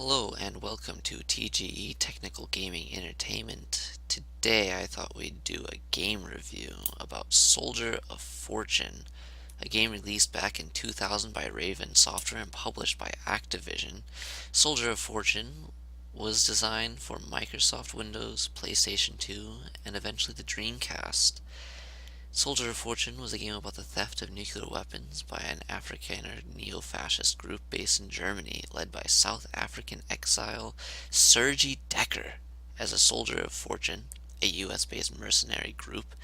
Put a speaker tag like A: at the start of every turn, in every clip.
A: Hello and welcome to TGE Technical Gaming Entertainment. Today I thought we'd do a game review about Soldier of Fortune, a game released back in 2000 by Raven Software and published by Activision. Soldier of Fortune was designed for Microsoft Windows, PlayStation 2, and eventually the Dreamcast. Soldier of Fortune was a game about the theft of nuclear weapons by an Afrikaner neo-fascist group based in Germany, led by South African exile Sergi Dekker. As a Soldier of Fortune, a US-based mercenary group,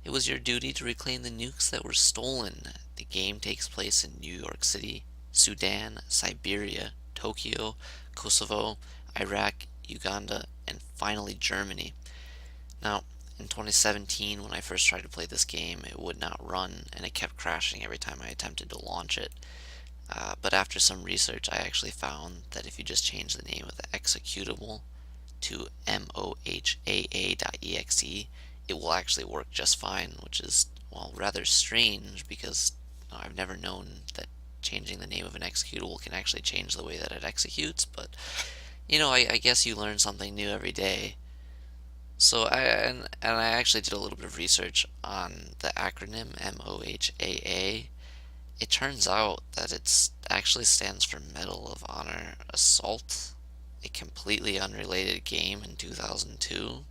A: it was your duty to reclaim the nukes that were stolen. The game takes place in New York City, Sudan, Siberia, Tokyo, Kosovo, Iraq, Uganda, and finally Germany. Now, in 2017, when I first tried to play this game, it would not run, and it kept crashing every time I attempted to launch it. But after some research, I actually found that if you just change the name of the executable to mohaa.exe, it will actually work just fine, which is, well, rather strange because I've never known that changing the name of an executable can actually change the way that it executes, but, I guess you learn something new every day. So I actually did a little bit of research on the acronym MOHAA. It turns out that it actually stands for Medal of Honor Assault, a completely unrelated game in 2002,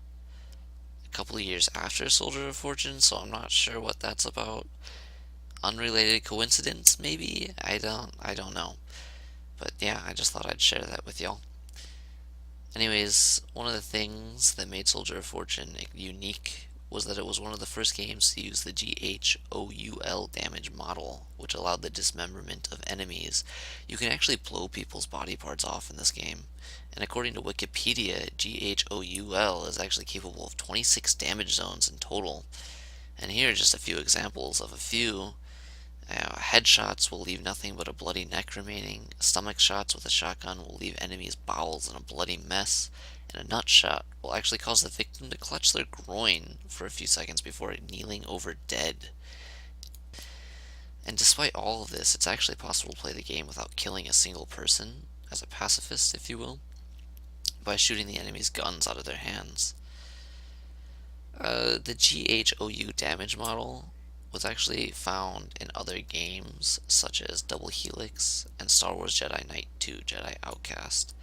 A: a couple of years after Soldier of Fortune, so I'm not sure what that's about. Unrelated coincidence, maybe? I don't know. But yeah, I just thought I'd share that with y'all. Anyways, one of the things that made Soldier of Fortune unique was that it was one of the first games to use the GHOUL damage model, which allowed the dismemberment of enemies. You can actually blow people's body parts off in this game. And according to Wikipedia, GHOUL is actually capable of 26 damage zones in total. And here are just a few examples of a few. Headshots will leave nothing but a bloody neck remaining. Stomach shots with a shotgun will leave enemies' bowels in a bloody mess. And a nut shot will actually cause the victim to clutch their groin for a few seconds before kneeling over dead. And despite all of this, it's actually possible to play the game without killing a single person, as a pacifist, if you will, by shooting the enemy's guns out of their hands. The GHOU damage model was actually found in other games such as Double Helix and Star Wars Jedi Knight 2 Jedi Outcast.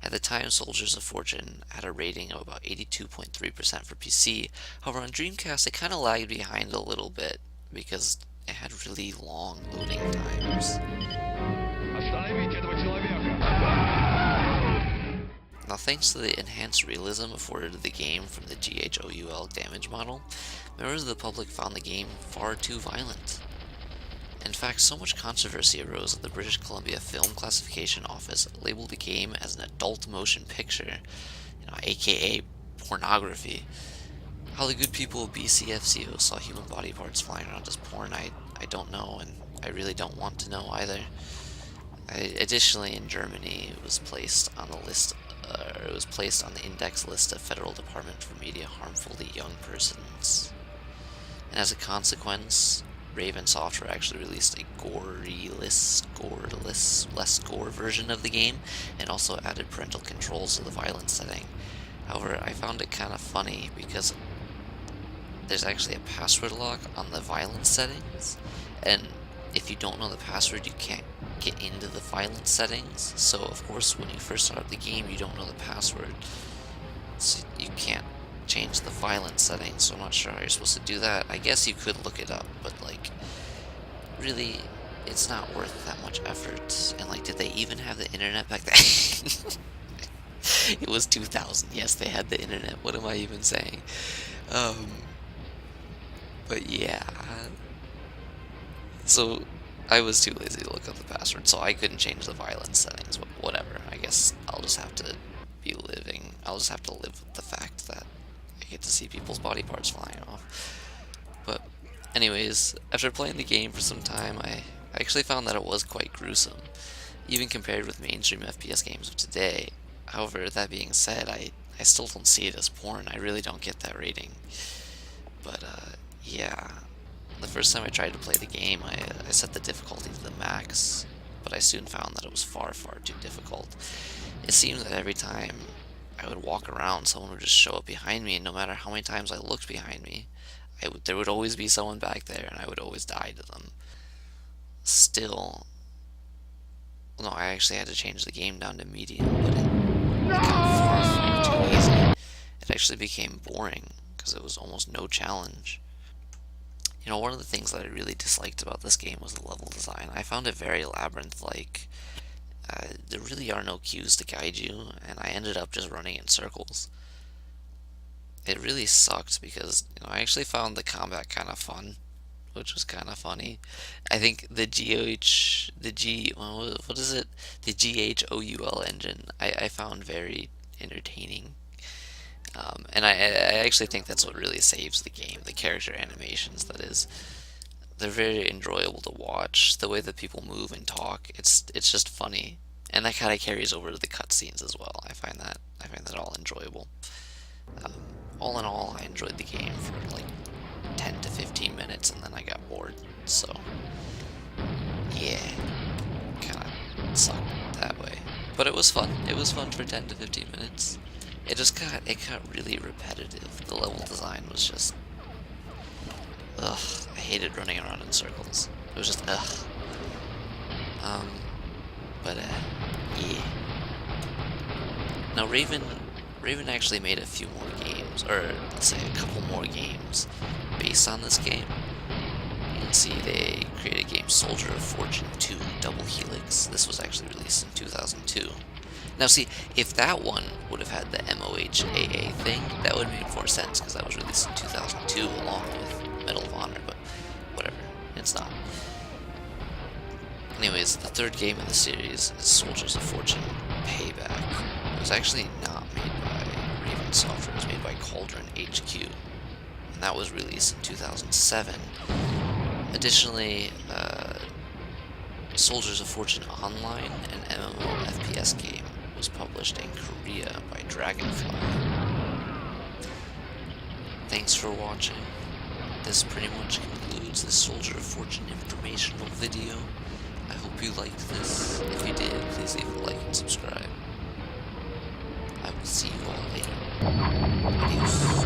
A: At the time, Soldiers of Fortune had a rating of about 82.3% for PC. However, on Dreamcast, it kind of lagged behind a little bit because it had really long loading times. Now, thanks to the enhanced realism afforded to the game from the GHOUL damage model, members of the public found the game far too violent. In fact, so much controversy arose that the British Columbia Film Classification Office labeled the game as an adult motion picture, aka pornography. How the good people of BCFCO saw human body parts flying around as porn, I don't know, and I really don't want to know either. Additionally, in Germany, it was placed on the index list of Federal Department for Media harmful to young persons. And as a consequence, Raven Software actually released a less gore version of the game, and also added parental controls to the violence setting. However, I found it kind of funny because there's actually a password lock on the violence settings, and if you don't know the password, you can't get into the violence settings. So of course, when you first start up the game, you don't know the password, so you can't change the violence settings. So I'm not sure how you're supposed to do that. I guess you could look it up, but really, it's not worth that much effort. And did they even have the internet back then? It was 2000. Yes, they had the internet. What am I even saying? But yeah. So I was too lazy to look up the password, so I couldn't change the violence settings, but whatever. I guess I'll just have to live with the fact that I get to see people's body parts flying off. But anyways, after playing the game for some time, I actually found that it was quite gruesome, even compared with mainstream FPS games of today. However, that being said, I still don't see it as porn. I really don't get that rating. But yeah. The first time I tried to play the game, I set the difficulty to the max, but I soon found that it was far, far too difficult. It seemed that every time I would walk around, someone would just show up behind me, and no matter how many times I looked behind me, there would always be someone back there, and I would always die to them. Still, no, I actually had to change the game down to medium, but it got far, far too easy. It actually became boring, because it was almost no challenge. You know, one of the things that I really disliked about this game was the level design. I found it very labyrinth-like. There really are no cues to guide you, and I ended up just running in circles. It really sucked because, I actually found the combat kind of fun, which was kind of funny. I think what is it? The GHOUL engine, I found very entertaining. And I actually think that's what really saves the game, the character animations, that is. They're very enjoyable to watch. The way that people move and talk, it's just funny. And that kind of carries over to the cutscenes as well. I find that all enjoyable. Um, all in all, I enjoyed the game for like 10 to 15 minutes and then I got bored. So, yeah, kind of sucked that way. But it was fun. It was fun for 10 to 15 minutes. It got really repetitive. The level design was just, ugh. I hated running around in circles. It was just, ugh. But yeah. Now Raven actually made a few more games, or let's say a couple more games based on this game. You can see they created a game Soldier of Fortune 2 Double Helix. This was actually released in 2002. Now see, if that one would have had the MOHAA thing, that would have made more sense, because that was released in 2002 along with Medal of Honor, but whatever, it's not. Anyways, the third game in the series is Soldiers of Fortune Payback. It was actually not made by Raven Software, it was made by Cauldron HQ, and that was released in 2007. Additionally, Soldiers of Fortune Online, an MMO FPS game, was published in Korea by Dragonfly. Thanks for watching. This pretty much concludes the Soldier of Fortune informational video. I hope you liked this. If you did, please leave a like and subscribe. I will see you all later. Adios.